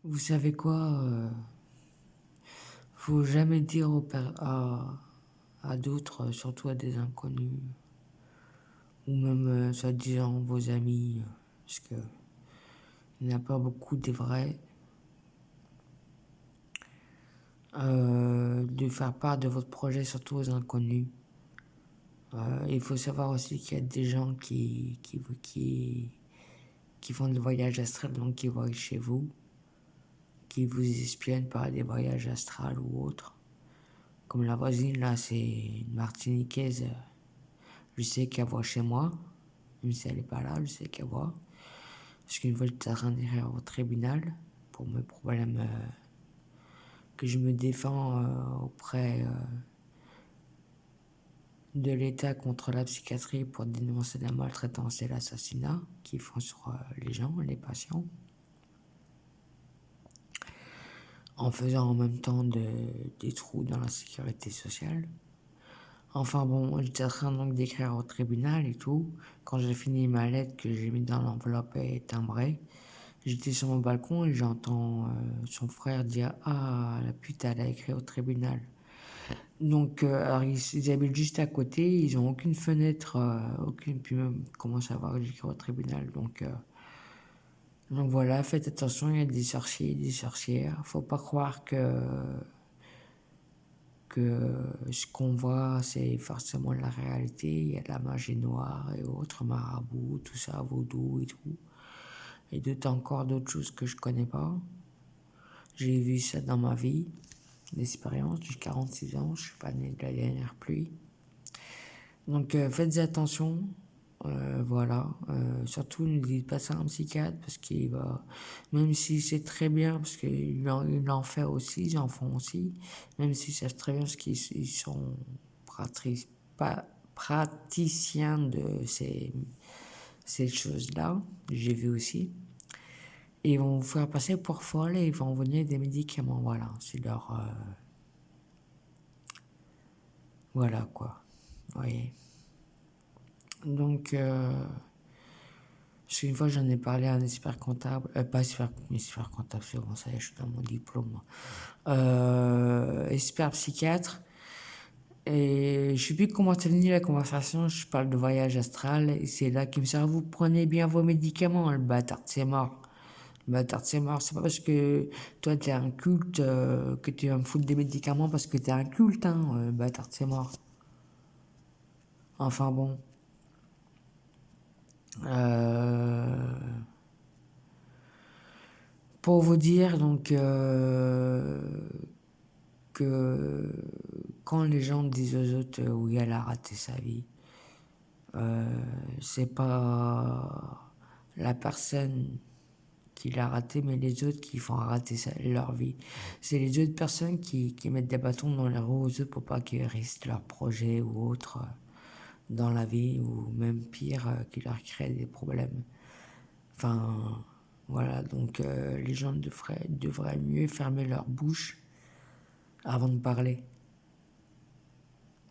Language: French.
Vous savez quoi? Faut jamais dire à d'autres, surtout à des inconnus, ou même soi-disant vos amis, parce que il n'y en a pas beaucoup des vrais, de faire part de votre projet, surtout aux inconnus. Il faut savoir aussi qu'il y a des gens qui font le voyage astral, donc qui voyagent chez vous, qui vous espionnent par des voyages astrales ou autres. Comme la voisine, là, c'est une Martiniquaise. Je sais qu'elle voit chez moi, même si elle n'est pas là, je sais qu'elle voit. Parce qu'une fois, j'étais en train d'écrire au tribunal pour mes problèmes que je me défends auprès de l'État contre la psychiatrie pour dénoncer la maltraitance et l'assassinat qu'ils font sur les gens, les patients, en faisant en même temps des trous dans la sécurité sociale. Enfin bon, j'étais en train donc d'écrire au tribunal et tout. Quand j'ai fini ma lettre que j'ai mis dans l'enveloppe et timbrée, j'étais sur mon balcon et j'entends son frère dire «Ah, la pute, elle a écrit au tribunal». Donc, alors ils habitent juste à côté, ils ont aucune fenêtre, aucune, puis même, comment savoir que j'écris au tribunal. Donc voilà, faites attention, il y a des sorciers et des sorcières. Faut pas croire que ce qu'on voit, c'est forcément la réalité. Il y a de la magie noire et autres, marabouts, tout ça, vaudou et tout. Et encore d'autres choses que je connais pas. J'ai vu ça dans ma vie, d'expérience, j'ai 46 ans, je suis pas né de la dernière pluie. Donc faites attention, voilà. Surtout ne dites pas ça à un psychiatre parce qu'il va, même si c'est très bien, parce qu'il en fait aussi, ils en font aussi, même s'ils savent très bien parce qu'ils sont praticiens de ces choses-là, j'ai vu aussi. Et ils vont vous faire passer pour folle et ils vont vous donner des médicaments, voilà, c'est leur... voilà quoi, vous voyez. Donc, parce qu'une fois j'en ai parlé à un expert comptable, pas expert comptable, c'est bon, ça y est, je suis dans mon diplôme. Expert psychiatre, et je sais plus comment c'est venu la conversation, je parle de voyage astral, et c'est là qu'il me dit, vous prenez bien vos médicaments, le bâtard, c'est mort. Le bâtard, c'est mort, c'est pas parce que toi t'es un culte que tu vas me foutre des médicaments parce que t'es un culte, hein, le bâtard, c'est mort. Enfin bon. Pour vous dire donc que quand les gens disent aux autres oui elle a raté sa vie, c'est pas la personne qui l'a raté mais les autres qui font rater leur vie. C'est les autres personnes qui mettent des bâtons dans les roues aux autres pour pas qu'ils risquent leur projet ou autre dans la vie ou même pire qui leur crée des problèmes. Enfin voilà, donc les gens devraient mieux fermer leur bouche avant de parler.